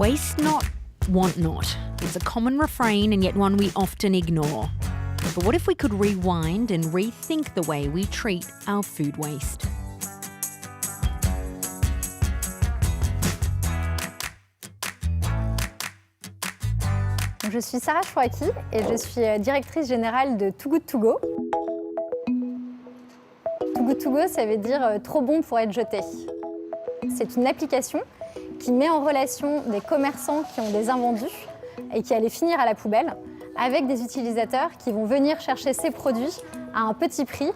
Waste not, want not. It's a common refrain and yet one we often ignore. But what if we could rewind and rethink the way we treat our food waste? Je suis Sarah Chouaki et je suis directrice générale de Too Good To Go. Too Good To Go, ça veut dire trop bon pour être jeté. C'est une application qui met en relation des commerçants qui ont des invendus et qui allaient finir à la poubelle avec des utilisateurs qui vont venir chercher ces produits à un petit prix.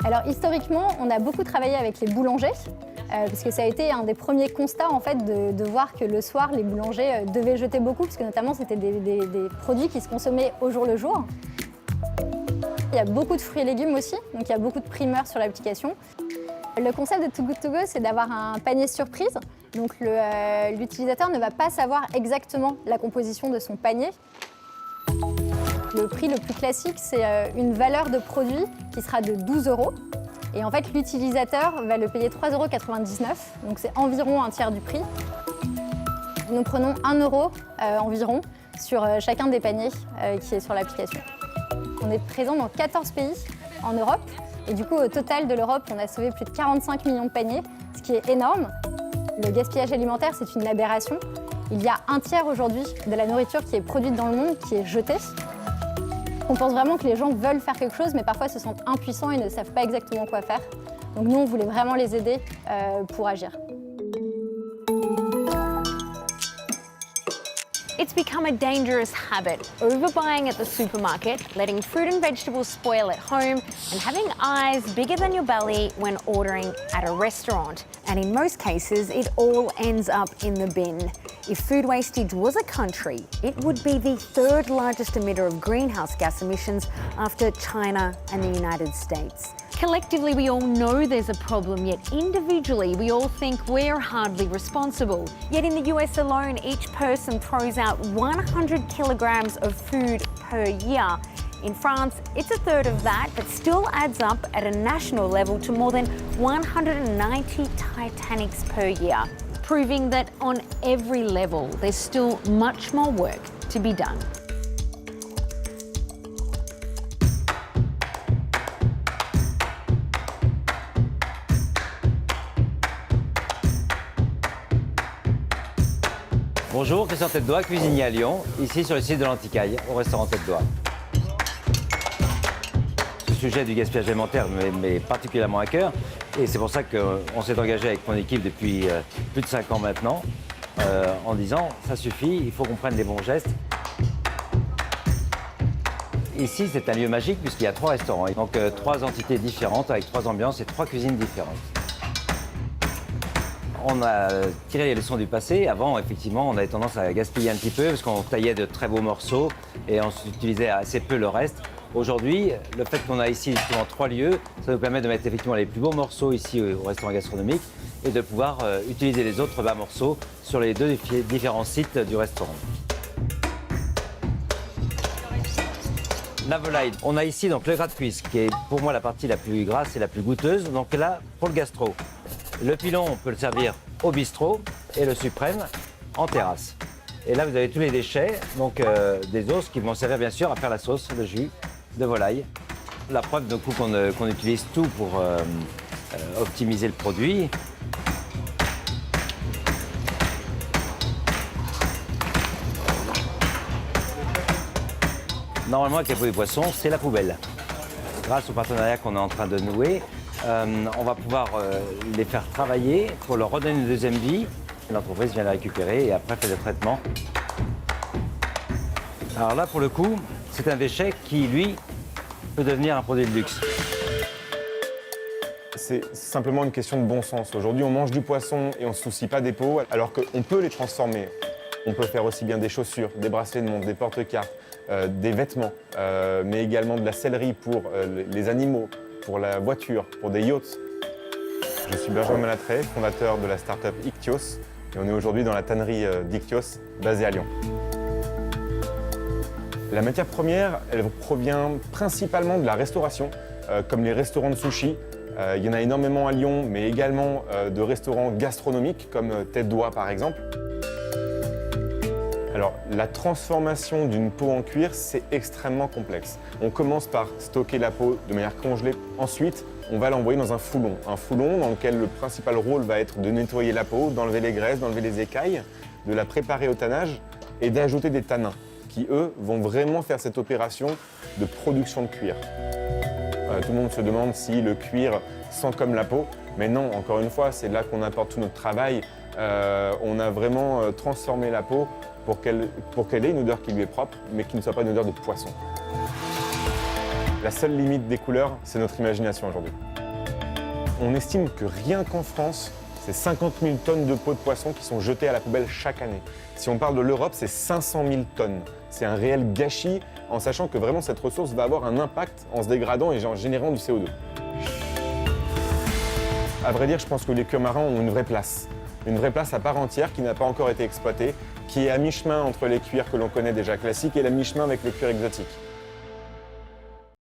Alors historiquement, on a beaucoup travaillé avec les boulangers parce que ça a été un des premiers constats en fait, de voir que le soir, les boulangers devaient jeter beaucoup parce que notamment c'était des produits qui se consommaient au jour le jour. Il y a beaucoup de fruits et légumes aussi, donc il y a beaucoup de primeurs sur l'application. Le concept de Too Good To Go, c'est d'avoir un panier surprise. Donc l'utilisateur ne va pas savoir exactement la composition de son panier. Le prix le plus classique, c'est une valeur de produit qui sera de 12 €. Et en fait, l'utilisateur va le payer 3,99 €, donc c'est environ un tiers du prix. Nous prenons 1 € environ sur chacun des paniers qui est sur l'application. On est présent dans 14 pays en Europe. Et du coup, au total de l'Europe, on a sauvé plus de 45 millions de paniers, ce qui est énorme. Le gaspillage alimentaire, c'est une aberration. Il y a un tiers aujourd'hui de la nourriture qui est produite dans le monde qui est jetée. On pense vraiment que les gens veulent faire quelque chose, mais parfois se sentent impuissants et ne savent pas exactement quoi faire. Donc nous, on voulait vraiment les aider pour agir. It's become a dangerous habit, overbuying at the supermarket, letting fruit and vegetables spoil at home, and having eyes bigger than your belly when ordering at a restaurant. And in most cases, it all ends up in the bin. If food wastage was a country, it would be the third largest emitter of greenhouse gas emissions after China and the United States. Collectively, we all know there's a problem, yet individually, we all think we're hardly responsible. Yet in the US alone, each person throws out 100 kilograms of food per year. In France, it's a third of that, but still adds up at a national level to more than 190 Titanics per year, proving that on every level, there's still much more work to be done. Bonjour, Christian Tête-Doigt, cuisinier à Lyon, ici sur le site de l'Anticaille, au restaurant Tête-Doigt. Ce sujet du gaspillage alimentaire m'est particulièrement à cœur et c'est pour ça qu'on s'est engagé avec mon équipe depuis plus de 5 ans maintenant en disant ça suffit, il faut qu'on prenne les bons gestes. Ici, c'est un lieu magique puisqu'il y a 3 restaurants, donc 3 entités différentes avec 3 ambiances et 3 cuisines différentes. On a tiré les leçons du passé. Avant, effectivement, on avait tendance à gaspiller un petit peu parce qu'on taillait de très beaux morceaux et on utilisait assez peu le reste. Aujourd'hui, le fait qu'on a ici justement 3 lieux, ça nous permet de mettre effectivement les plus beaux morceaux ici au restaurant gastronomique et de pouvoir utiliser les autres bas morceaux sur les 2 différents sites du restaurant. La volaille. On a ici donc le gras de cuisse qui est pour moi la partie la plus grasse et la plus goûteuse. Donc là, pour le gastro. Le pilon, on peut le servir au bistrot et le suprême en terrasse. Et là, vous avez tous les déchets, donc des os qui vont servir bien sûr à faire la sauce, le jus de volaille. La preuve du coup qu'on utilise tout pour optimiser le produit. Normalement, avec les pots des poissons, c'est la poubelle. Grâce au partenariat qu'on est en train de nouer, on va pouvoir les faire travailler pour leur redonner une deuxième vie. L'entreprise vient les récupérer et après fait le traitement. Alors là, pour le coup, c'est un déchet qui, lui, peut devenir un produit de luxe. C'est simplement une question de bon sens. Aujourd'hui, on mange du poisson et on ne se soucie pas des peaux, alors qu'on peut les transformer. On peut faire aussi bien des chaussures, des bracelets de montre, des porte-cartes, des vêtements, mais également de la sellerie pour les animaux, pour la voiture, pour des yachts. Je suis Benjamin Malatrey, fondateur de la start-up Ictios, et on est aujourd'hui dans la tannerie d'Ictios, basée à Lyon. La matière première, elle provient principalement de la restauration, comme les restaurants de sushi, Il y en a énormément à Lyon, mais également de restaurants gastronomiques comme Tête d'Oie par exemple. Alors, la transformation d'une peau en cuir, c'est extrêmement complexe. On commence par stocker la peau de manière congelée. Ensuite, on va l'envoyer dans un foulon dans lequel le principal rôle va être de nettoyer la peau, d'enlever les graisses, d'enlever les écailles, de la préparer au tannage et d'ajouter des tanins qui, eux, vont vraiment faire cette opération de production de cuir. Tout le monde se demande si le cuir sent comme la peau, mais non, encore une fois, c'est là qu'on apporte tout notre travail. On a vraiment transformé la peau pour qu'elle ait une odeur qui lui est propre, mais qui ne soit pas une odeur de poisson. La seule limite des couleurs, c'est notre imagination aujourd'hui. On estime que rien qu'en France, c'est 50 000 tonnes de peau de poisson qui sont jetées à la poubelle chaque année. Si on parle de l'Europe, c'est 500 000 tonnes. C'est un réel gâchis, en sachant que vraiment cette ressource va avoir un impact en se dégradant et en générant du CO2. À vrai dire, je pense que les cuirs marins ont une vraie place à part entière qui n'a pas encore été exploitée, qui est à mi-chemin entre les cuirs que l'on connaît déjà classiques et la mi-chemin avec les cuirs exotiques.